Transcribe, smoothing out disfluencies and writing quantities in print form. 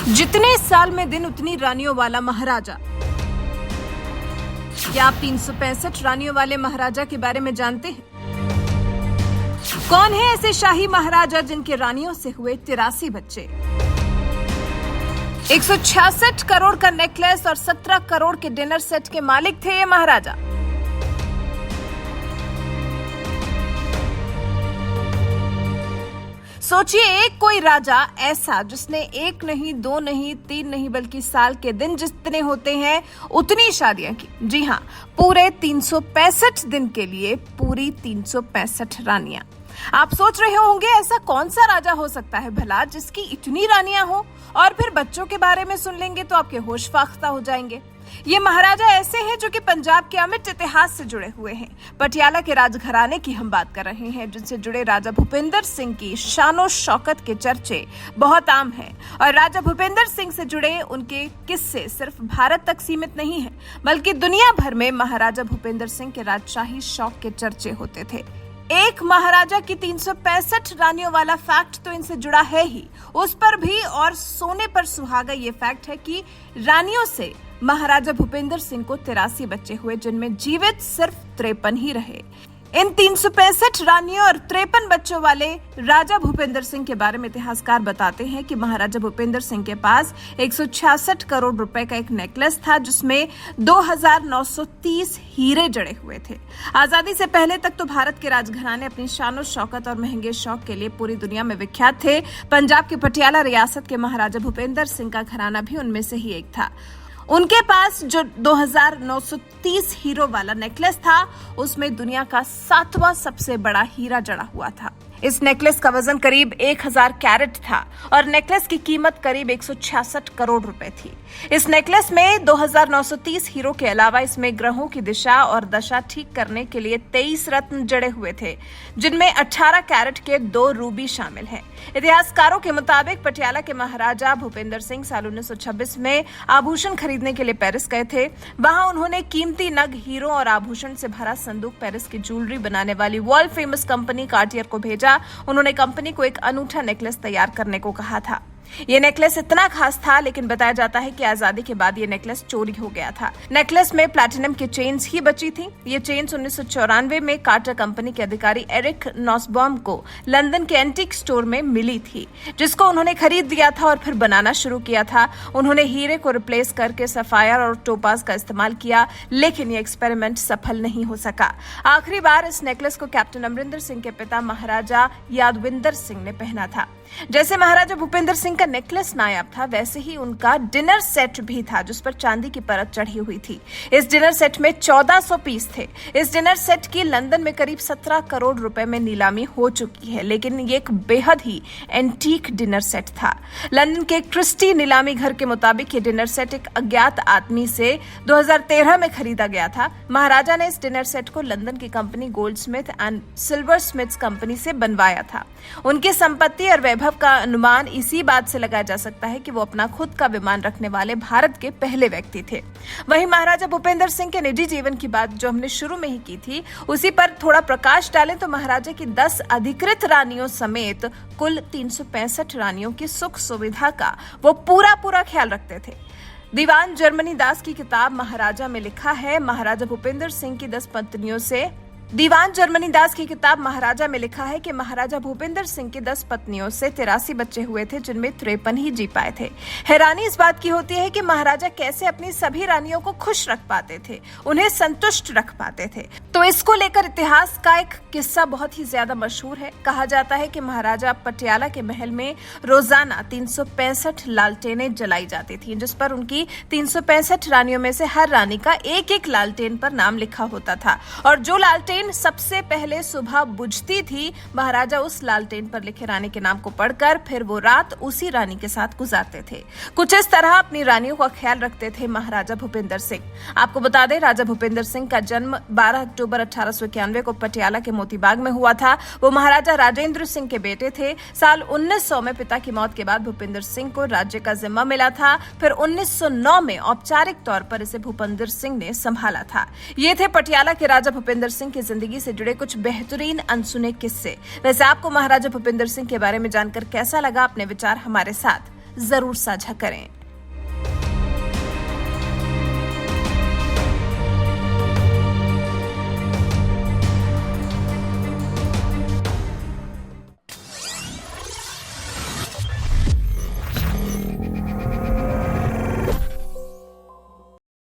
जितने साल में दिन उतनी रानियों वाला महाराजा। क्या आप 365 रानियों वाले महाराजा के बारे में जानते हैं? कौन है ऐसे शाही महाराजा जिनके रानियों से हुए 83 बच्चे? 166 करोड़ का नेकलेस और 17 करोड़ के डिनर सेट के मालिक थे ये महाराजा। सोचिए, एक कोई राजा ऐसा जिसने एक नहीं, दो नहीं, तीन नहीं बल्कि साल के दिन जितने होते हैं उतनी शादियां की। जी हाँ, पूरे 365 दिन के लिए पूरी 365 रानियां। आप सोच रहे होंगे ऐसा कौन सा राजा हो सकता है भला जिसकी इतनी रानियां हो? और फिर बच्चों के बारे में सुन लेंगे तो आपके होश फाख्ता हो जाएंगे। ये महाराजा ऐसे हैं जो कि पंजाब के अमिट इतिहास से जुड़े हुए हैं। पटियाला के राजघराने की हम बात कर रहे हैं, जिनसे जुड़े राजा भूपेंद्र सिंह की शानो शौकत के चर्चे बहुत आम हैं। और राजा भूपेंद्र सिंह से जुड़े उनके किस्से सिर्फ भारत तक सीमित नहीं है, बल्कि दुनिया भर में महाराजा भूपेंद्र सिंह के राजशाही शौक के चर्चे होते थे। एक महाराजा की 365 रानियों वाला फैक्ट तो इनसे जुड़ा है ही, उस पर भी और सोने पर सुहागा ये फैक्ट है कि रानियों से महाराजा भूपेंद्र सिंह को 83 बच्चे हुए, जिनमें जीवित सिर्फ 53 ही रहे। इन 365 रानियों और 53 बच्चों वाले राजा भूपेंद्र सिंह के बारे में इतिहासकार बताते हैं कि महाराजा भूपेंद्र सिंह के पास 166 करोड़ रुपए का एक नेकलेस था, जिसमें 2930 हीरे जड़े हुए थे। आजादी से पहले तक तो भारत के राजघराने अपनी शानो शौकत और महंगे शौक के लिए पूरी दुनिया में विख्यात थे। पंजाब के पटियाला रियासत के महाराजा भूपेंद्र सिंह का घराना भी उनमें से ही एक था। उनके पास जो 2930 हीरो वाला नेकलेस था, उसमें दुनिया का 7वां सबसे बड़ा हीरा जड़ा हुआ था। इस नेकलेस का वजन करीब 1000 कैरेट था और नेकलेस की कीमत करीब 166 करोड़ रुपए थी। इस नेकलेस में 2930 हीरो के अलावा इसमें ग्रहों की दिशा और दशा ठीक करने के लिए 23 रत्न जड़े हुए थे, जिनमें 18 कैरेट के 2 रूबी शामिल हैं। इतिहासकारों के मुताबिक पटियाला के महाराजा भूपेंद्र सिंह साल 1926 में आभूषण खरीदने के लिए पेरिस गए थे। वहां उन्होंने कीमती नग, हीरो और आभूषण से भरा संदूक पेरिस की ज्वेलरी बनाने वाली वर्ल्ड फेमस कंपनी कार्टियर को भेजा। उन्होंने कंपनी को एक अनूठा नेकलेस तैयार करने को कहा था। ये नेकलेस इतना खास था, लेकिन बताया जाता है कि आजादी के बाद ये नेकलेस चोरी हो गया था। नेकलेस में प्लैटिनम की चेन्स ही बची थी। ये चेन्स 1994 में कार्टर कंपनी के अधिकारी एरिक नॉसबॉम को लंदन के एंटीक स्टोर में मिली थी, जिसको उन्होंने खरीद दिया था और फिर बनाना शुरू किया था। उन्होंने हीरे को रिप्लेस करके सफायर और टोपाज का इस्तेमाल किया, लेकिन ये एक्सपेरिमेंट सफल नहीं हो सका। आखिरी बार इस नेकलेस को कैप्टन अमरिंदर सिंह के पिता महाराजा यादविंदर सिंह ने पहना था। जैसे महाराजा भूपेंद्र सिंह का नेकलेस नायाब था, वैसे ही उनका डिनर सेट भी था, जिस पर चांदी की परत चढ़ी हुई थी। इस डिनर सेट में 1400 पीस थे। इस डिनर सेट की लंदन में करीब 17 करोड़ रुपए में नीलामी हो चुकी है, लेकिन ये एक बेहद ही एंटीक डिनर सेट था। लंदन के क्रिस्टी नीलामी घर के मुताबिक ये डिनर सेट एक अज्ञात आदमी से 2013 में खरीदा गया था। महाराजा ने इस डिनर सेट को लंदन की company Goldsmith and silver Smiths company से बनवाया था। उनकी संपत्ति और वैभव का अनुमान इसी बात से लगाया जा सकता है कि वो अपना खुद का विमान रखने वाले भारत के पहले व्यक्ति थे। वहीं महाराजा भूपेंद्र सिंह के निजी जीवन की बात जो हमने शुरू में ही की थी, उसी पर थोड़ा प्रकाश डालें तो महाराजा की 10 अधिकृत रानियों समेत कुल 365 रानियों की सुख सुविधा का वो पूरा ख्याल रखते थे। दीवान जर्मनी दास की किताब महाराजा में लिखा है, महाराजा भूपेंद्र सिंह की 10 पत्नियों से दीवान जर्मनी दास की किताब महाराजा में लिखा है कि महाराजा भूपेंद्र सिंह की 10 पत्नियों से 83 बच्चे हुए थे, जिनमें 53 ही जी पाए थे। हैरानी इस बात की होती है कि महाराजा कैसे अपनी सभी रानियों को खुश रख पाते थे, उन्हें संतुष्ट रख पाते थे। तो इसको लेकर इतिहास का एक किस्सा बहुत ही ज्यादा मशहूर है। कहा जाता है कि महाराजा पटियाला के महल में रोजाना 365 लालटेनें जलाई जाती थी, जिस पर उनकी 365 रानियों में से हर रानी का एक लालटेन पर नाम लिखा होता था। और जो लालटेन सबसे पहले सुबह बुझती थी, महाराजा उस लालटेन पर लिखे रानी के नाम को पढ़कर फिर वो रात उसी रानी के साथ गुजारते थे। कुछ इस तरह अपनी रानियों का ख्याल रखते थे महाराजा भूपेंद्र सिंह। आपको बता दें, राजा भूपेंद्र सिंह का जन्म 12 अक्टूबर 1891 को पटियाला के मोतीबाग में हुआ था। वो महाराजा राजेंद्र सिंह के बेटे थे। साल 1900 में पिता की मौत के बाद भूपेंद्र सिंह को राज्य का जिम्मा मिला था। फिर 1909 में औपचारिक तौर पर इसे भूपेंद्र सिंह ने संभाला था। ये थे पटियाला के राजा भूपेंद्र सिंह की जिंदगी से जुड़े कुछ बेहतरीन अनसुने किस्से। वैसे आपको महाराजा भूपेंद्र सिंह के बारे में जानकर कैसा लगा? अपने विचार हमारे साथ जरूर साझा करें।